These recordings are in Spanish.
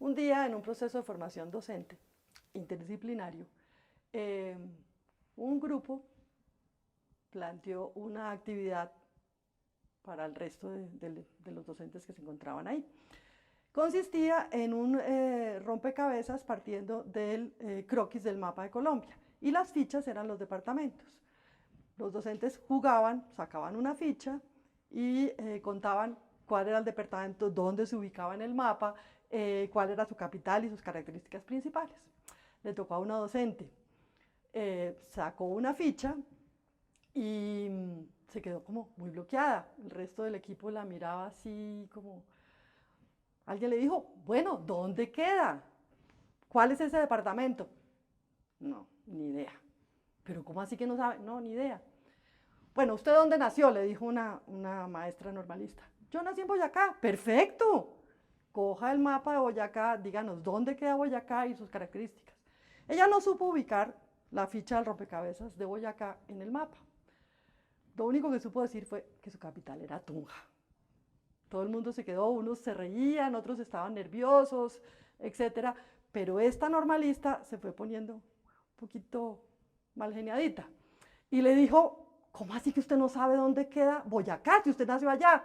Un día en un proceso de formación docente interdisciplinario, un grupo planteó una actividad para el resto de los docentes que se encontraban ahí. Consistía en un rompecabezas partiendo del croquis del mapa de Colombia y las fichas eran los departamentos. Los docentes jugaban, sacaban una ficha y contaban cuál era el departamento, dónde se ubicaba en el mapa, cuál era su capital y sus características principales. Le tocó a una docente, sacó una ficha y se quedó como muy bloqueada. El resto del equipo la miraba así como... Alguien le dijo, bueno, ¿dónde queda? ¿Cuál es ese departamento? No, ni idea. ¿Pero cómo así que no sabe? No, ni idea. Bueno, ¿usted dónde nació? Le dijo una maestra normalista. Yo nací en Boyacá. Perfecto. Coja el mapa de Boyacá, díganos dónde queda Boyacá y sus características. Ella no supo ubicar la ficha del rompecabezas de Boyacá en el mapa. Lo único que supo decir fue que su capital era Tunja. Todo el mundo se quedó, unos se reían, otros estaban nerviosos, etc. Pero esta normalista se fue poniendo un poquito mal geniadita. Y le dijo, ¿cómo así que usted no sabe dónde queda Boyacá, si usted nació allá?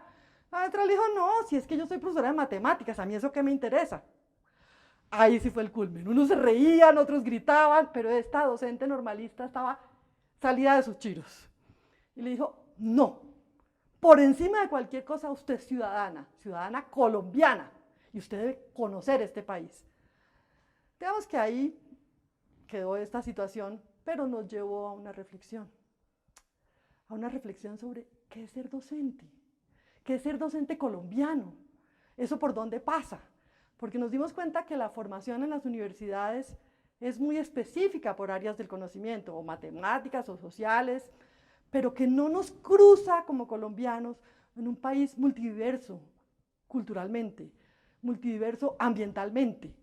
La maestra le dijo, no, si es que yo soy profesora de matemáticas, a mí eso qué me interesa. Ahí sí fue el culmen. Unos se reían, otros gritaban, pero esta docente normalista estaba salida de sus chiros. Y le dijo, no, por encima de cualquier cosa usted es ciudadana, ciudadana colombiana, y usted debe conocer este país. Digamos que ahí quedó esta situación, pero nos llevó a una reflexión sobre qué es ser docente, qué es ser docente colombiano, eso por dónde pasa, porque nos dimos cuenta que la formación en las universidades es muy específica por áreas del conocimiento, o matemáticas o sociales, pero que no nos cruza como colombianos en un país multidiverso culturalmente, multidiverso ambientalmente,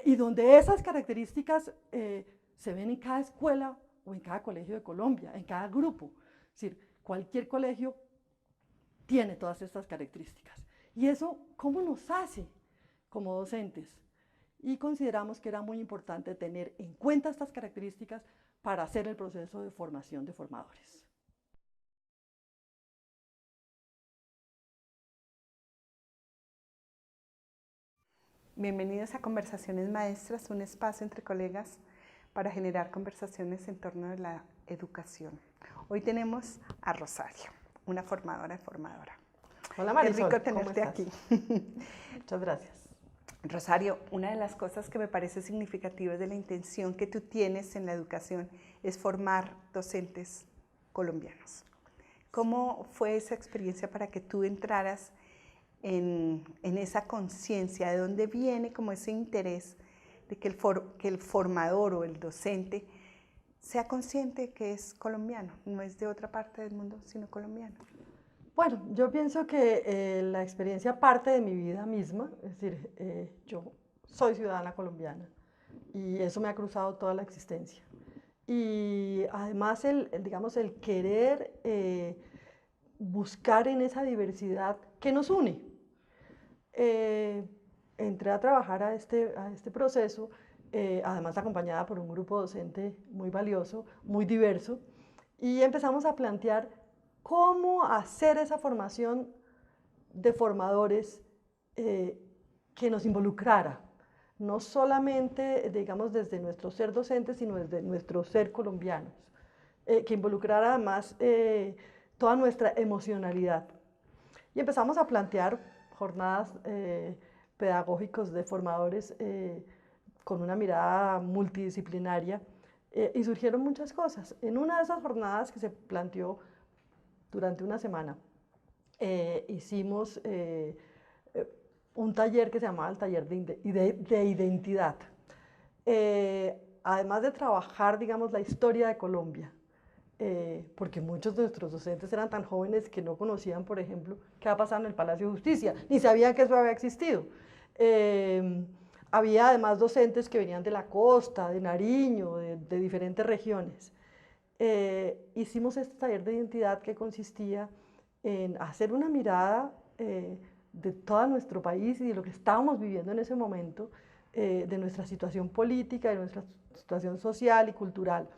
y donde esas características se ven en cada escuela o en cada colegio de Colombia, en cada grupo. Es decir, cualquier colegio tiene todas estas características. ¿Y eso cómo nos hace como docentes? Y consideramos que era muy importante tener en cuenta estas características para hacer el proceso de formación de formadores. Bienvenidos a Conversaciones Maestras, un espacio entre colegas para generar conversaciones en torno a la educación. Hoy tenemos a Rosario, una formadora de formadora. Hola Marisol, qué rico tenerte aquí. Muchas gracias. Rosario, una de las cosas que me parece significativa de la intención que tú tienes en la educación es formar docentes colombianos. ¿Cómo fue esa experiencia para que tú entraras en esa conciencia? ¿De dónde viene como ese interés de que el formador o el docente sea consciente que es colombiano, no es de otra parte del mundo, sino colombiano? Bueno, yo pienso que la experiencia parte de mi vida misma, es decir, yo soy ciudadana colombiana y eso me ha cruzado toda la existencia. Y además digamos, el querer buscar en esa diversidad que nos une. Entré a trabajar a este proceso, además acompañada por un grupo docente muy valioso, muy diverso, y empezamos a plantear cómo hacer esa formación de formadores que nos involucrara, no solamente, digamos, desde nuestro ser docente, sino desde nuestro ser colombianos, que involucrara además toda nuestra emocionalidad. Y empezamos a plantear jornadas pedagógicos de formadores con una mirada multidisciplinaria y surgieron muchas cosas. En una de esas jornadas que se planteó durante una semana, hicimos un taller que se llamaba el taller de identidad. Además de trabajar, digamos, la historia de Colombia, porque muchos de nuestros docentes eran tan jóvenes que no conocían, por ejemplo, qué ha pasado en el Palacio de Justicia, ni sabían que eso había existido. Había además docentes que venían de la costa, de Nariño, de diferentes regiones. Hicimos este taller de identidad que consistía en hacer una mirada de todo nuestro país y de lo que estábamos viviendo en ese momento, de nuestra situación política, de nuestra situación social y cultural.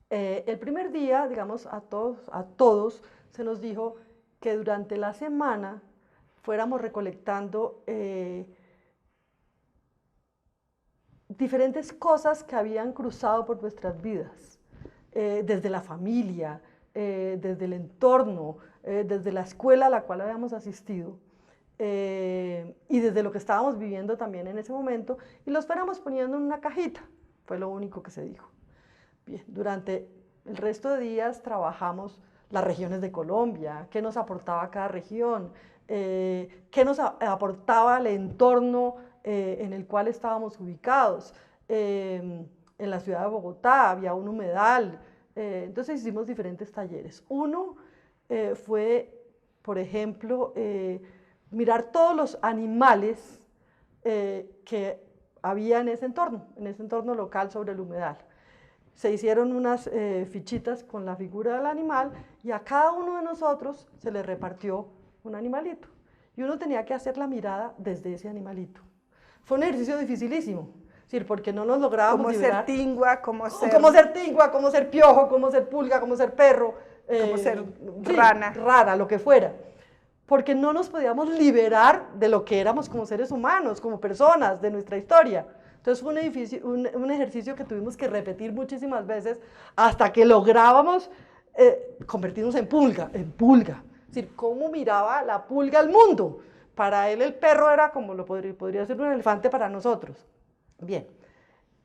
El primer día, digamos, a todos se nos dijo que durante la semana fuéramos recolectando diferentes cosas que habían cruzado por nuestras vidas, desde la familia, desde el entorno, desde la escuela a la cual habíamos asistido, y desde lo que estábamos viviendo también en ese momento, y los fuéramos poniendo en una cajita, fue lo único que se dijo. Bien, durante el resto de días trabajamos las regiones de Colombia, qué nos aportaba cada región, qué nos aportaba el entorno en el cual estábamos ubicados. En la ciudad de Bogotá había un humedal, entonces hicimos diferentes talleres. Uno fue, por ejemplo, mirar todos los animales que había en ese entorno local sobre el humedal. Se hicieron unas fichitas con la figura del animal y a cada uno de nosotros se le repartió un animalito. Y uno tenía que hacer la mirada desde ese animalito. Fue un ejercicio dificilísimo, es decir, porque no nos lográbamos ¿Cómo liberar. ser tingua? ¿Cómo ser tingua? ¿Cómo ser piojo? ¿Cómo ser pulga? ¿Cómo ser perro? ¿Cómo ser rana? Sí, rara, lo que fuera. Porque no nos podíamos liberar de lo que éramos como seres humanos, como personas, de nuestra historia. Entonces fue un ejercicio que tuvimos que repetir muchísimas veces hasta que lográbamos convertirnos en pulga. Es decir, cómo miraba la pulga al mundo. Para él el perro era como lo podría ser un elefante para nosotros. Bien,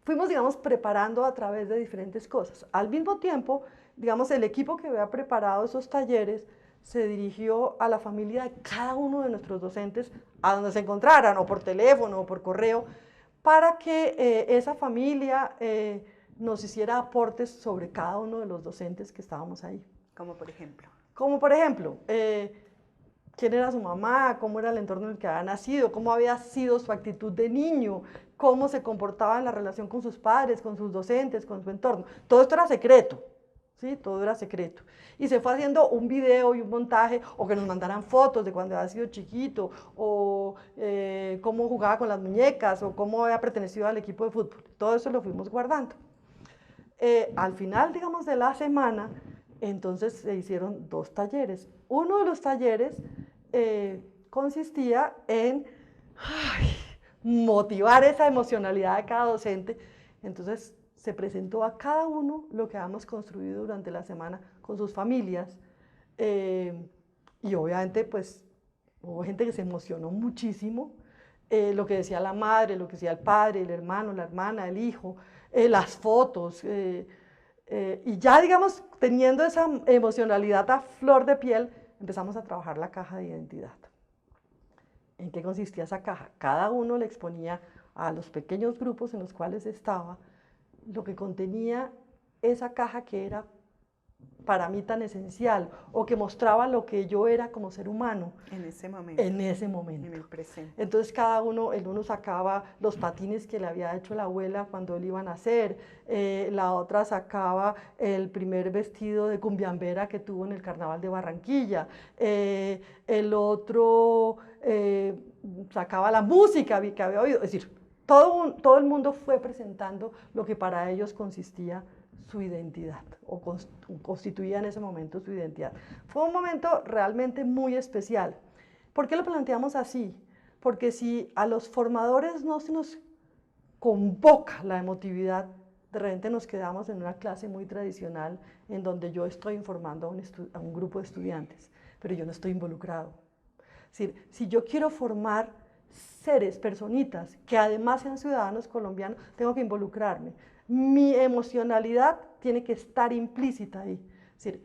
fuimos, digamos, preparando a través de diferentes cosas. Al mismo tiempo, digamos, el equipo que había preparado esos talleres se dirigió a la familia de cada uno de nuestros docentes, a donde se encontraran, o por teléfono, o por correo, para que esa familia nos hiciera aportes sobre cada uno de los docentes que estábamos ahí. Como por ejemplo. Como por ejemplo, quién era su mamá, cómo era el entorno en el que había nacido, cómo había sido su actitud de niño, cómo se comportaba en la relación con sus padres, con sus docentes, con su entorno. Todo esto era secreto, ¿sí? Todo era secreto. Y se fue haciendo un video y un montaje, o que nos mandaran fotos de cuando había sido chiquito, o cómo jugaba con las muñecas, o cómo había pertenecido al equipo de fútbol. Todo eso lo fuimos guardando. Al final, digamos, de la semana, entonces se hicieron 2 talleres. Uno de los talleres consistía en motivar esa emocionalidad de cada docente. Entonces se presentó a cada uno lo que habíamos construido durante la semana con sus familias, y obviamente pues hubo gente que se emocionó muchísimo, lo que decía la madre, lo que decía el padre, el hermano, la hermana, el hijo, las fotos, y ya, digamos, teniendo esa emocionalidad a flor de piel, empezamos a trabajar la caja de identidad. ¿En qué consistía esa caja? Cada uno le exponía a los pequeños grupos en los cuales estaba lo que contenía esa caja que era para mí tan esencial, o que mostraba lo que yo era como ser humano. En ese momento. En ese momento. En el presente. Entonces cada uno, el uno sacaba los patines que le había hecho la abuela cuando él iba a nacer, la otra sacaba el primer vestido de cumbiambera que tuvo en el Carnaval de Barranquilla, el otro sacaba la música que había oído, es decir, todo el mundo fue presentando lo que para ellos consistía su identidad, o constituía en ese momento su identidad. Fue un momento realmente muy especial. ¿Por qué lo planteamos así? Porque si a los formadores no se nos convoca la emotividad, de repente nos quedamos en una clase muy tradicional en donde yo estoy informando a un grupo de estudiantes, pero yo no estoy involucrado. Es decir, si yo quiero formar seres, personitas, que además sean ciudadanos colombianos, tengo que involucrarme. Mi emocionalidad tiene que estar implícita ahí. Es decir,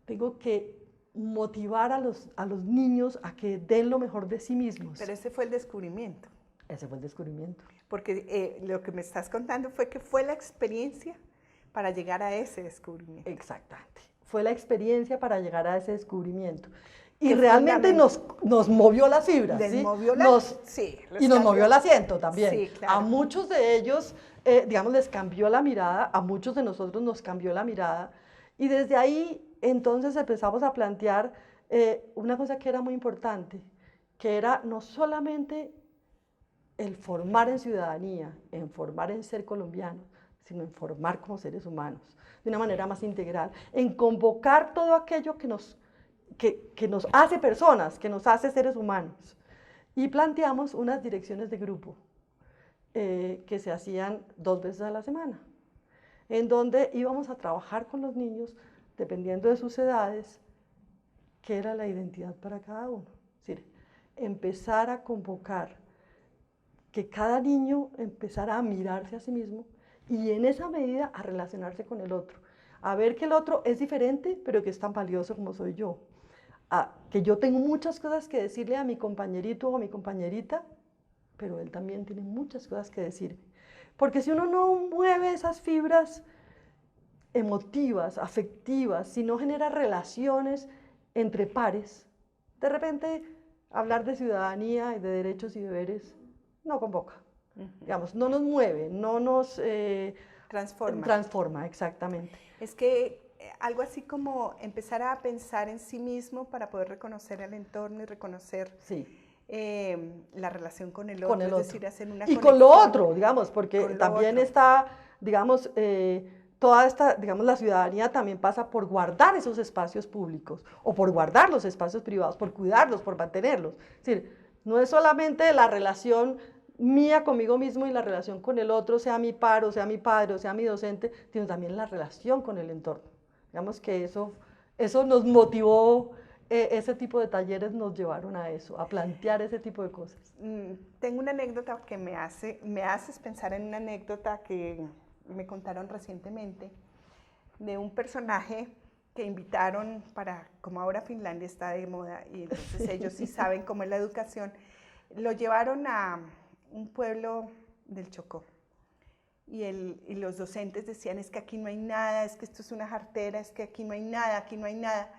tengo que motivar a los niños a que den lo mejor de sí mismos. Pero ese fue el descubrimiento. Ese fue el descubrimiento. Porque lo que me estás contando fue que fue la experiencia para llegar a ese descubrimiento. Exactamente. Fue la experiencia para llegar a ese descubrimiento. Y realmente nos movió las fibras, ¿sí? Y nos movió el asiento también. Sí, claro. A muchos de ellos, digamos, les cambió la mirada, a muchos de nosotros nos cambió la mirada. Y desde ahí, entonces, empezamos a plantear una cosa que era muy importante, que era no solamente el formar en ciudadanía, en formar en ser colombianos, sino en formar como seres humanos, de una manera más integral, en convocar todo aquello que nos hace personas, que nos hace seres humanos. Y planteamos unas direcciones de grupo que se hacían 2 veces a la semana, en donde íbamos a trabajar con los niños, dependiendo de sus edades, qué era la identidad para cada uno. Es decir, empezar a convocar, que cada niño empezara a mirarse a sí mismo y en esa medida a relacionarse con el otro, a ver que el otro es diferente, pero que es tan valioso como soy yo, que yo tengo muchas cosas que decirle a mi compañerito o a mi compañerita, pero él también tiene muchas cosas que decirme. Porque si uno no mueve esas fibras emotivas, afectivas, si no genera relaciones entre pares, de repente hablar de ciudadanía y de derechos y deberes no convoca. Digamos, no nos mueve, no nos transforma, exactamente. Es que algo así como empezar a pensar en sí mismo para poder reconocer el entorno y reconocer sí. La relación con el otro, es decir, hacer una conexión. Y con lo otro, digamos, porque también otro. Está, digamos, toda esta, digamos, la ciudadanía también pasa por guardar esos espacios públicos o por guardar los espacios privados, por cuidarlos, por mantenerlos. Es decir, no es solamente la relación mía conmigo mismo y la relación con el otro, sea mi par, o sea mi padre, o sea mi docente, sino también la relación con el entorno. Digamos que eso nos motivó, ese tipo de talleres nos llevaron a eso, a plantear ese tipo de cosas. Tengo una anécdota que me haces pensar en una anécdota que me contaron recientemente de un personaje que invitaron como ahora Finlandia está de moda y entonces ellos sí saben cómo es la educación, lo llevaron a un pueblo del Chocó y los docentes decían, es que aquí no hay nada, es que esto es una jartera, es que aquí no hay nada, aquí no hay nada.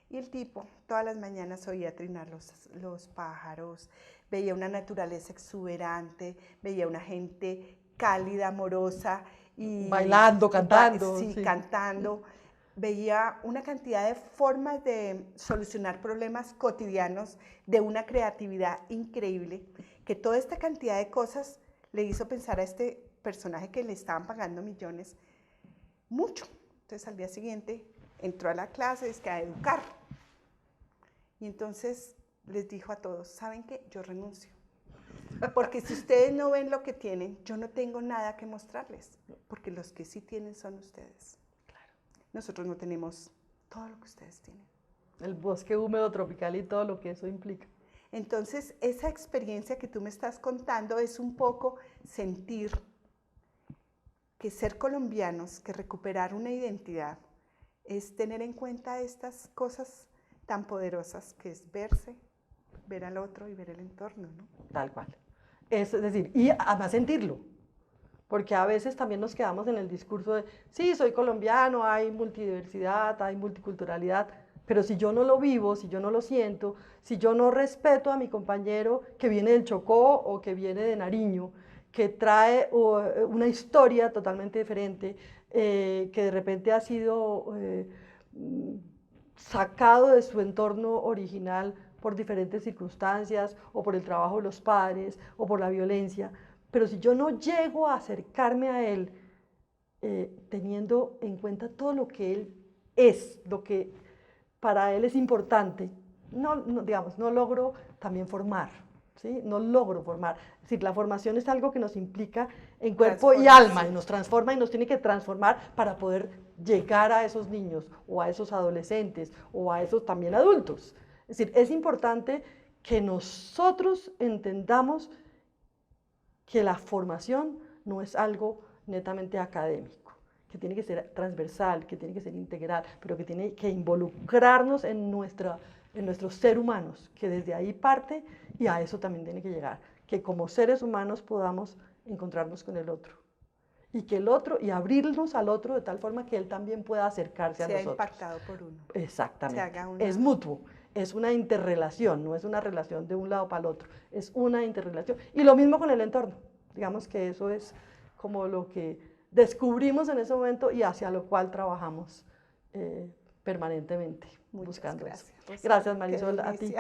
Y el tipo todas las mañanas oía trinar los pájaros, veía una naturaleza exuberante, veía una gente cálida, amorosa. Y bailando, cantando. Sí, cantando. Veía una cantidad de formas de solucionar problemas cotidianos de una creatividad increíble, que toda esta cantidad de cosas le hizo pensar a este personaje que le estaban pagando millones mucho. Entonces al día siguiente entró a la clase, es que a educar. Y entonces les dijo a todos, ¿saben qué? Yo renuncio. Porque si ustedes no ven lo que tienen, yo no tengo nada que mostrarles. Porque los que sí tienen son ustedes. Claro. Nosotros no tenemos todo lo que ustedes tienen. El bosque húmedo tropical y todo lo que eso implica. Entonces, esa experiencia que tú me estás contando es un poco sentir que ser colombianos, que recuperar una identidad, es tener en cuenta estas cosas tan poderosas que es verse, ver al otro y ver el entorno, ¿no? Tal cual. Es decir, y además sentirlo, porque a veces también nos quedamos en el discurso de, sí, soy colombiano, hay multidiversidad, hay multiculturalidad, pero si yo no lo vivo, si yo no lo siento, si yo no respeto a mi compañero que viene del Chocó o que viene de Nariño, que trae una historia totalmente diferente, que de repente ha sido sacado de su entorno original por diferentes circunstancias o por el trabajo de los padres o por la violencia, pero si yo no llego a acercarme a él teniendo en cuenta todo lo que él es, lo que para él es importante, digamos, no logro también formar, ¿sí? No logro formar. Es decir, la formación es algo que nos implica en cuerpo y alma y nos transforma y nos tiene que transformar para poder llegar a esos niños o a esos adolescentes o a esos también adultos. Es decir, es importante que nosotros entendamos que la formación no es algo netamente académico, que tiene que ser transversal, que tiene que ser integral, pero que tiene que involucrarnos en nuestros seres humanos, que desde ahí parte y a eso también tiene que llegar, que como seres humanos podamos encontrarnos con el otro y que el otro, y abrirnos al otro de tal forma que él también pueda acercarse a nosotros. Sea impactado por uno. Exactamente, es mutuo. Es una interrelación, no es una relación de un lado para el otro, es una interrelación. Y lo mismo con el entorno, digamos que eso es como lo que descubrimos en ese momento y hacia lo cual trabajamos permanentemente. Muchas buscando gracias. eso. Gracias, Marisol, a ti.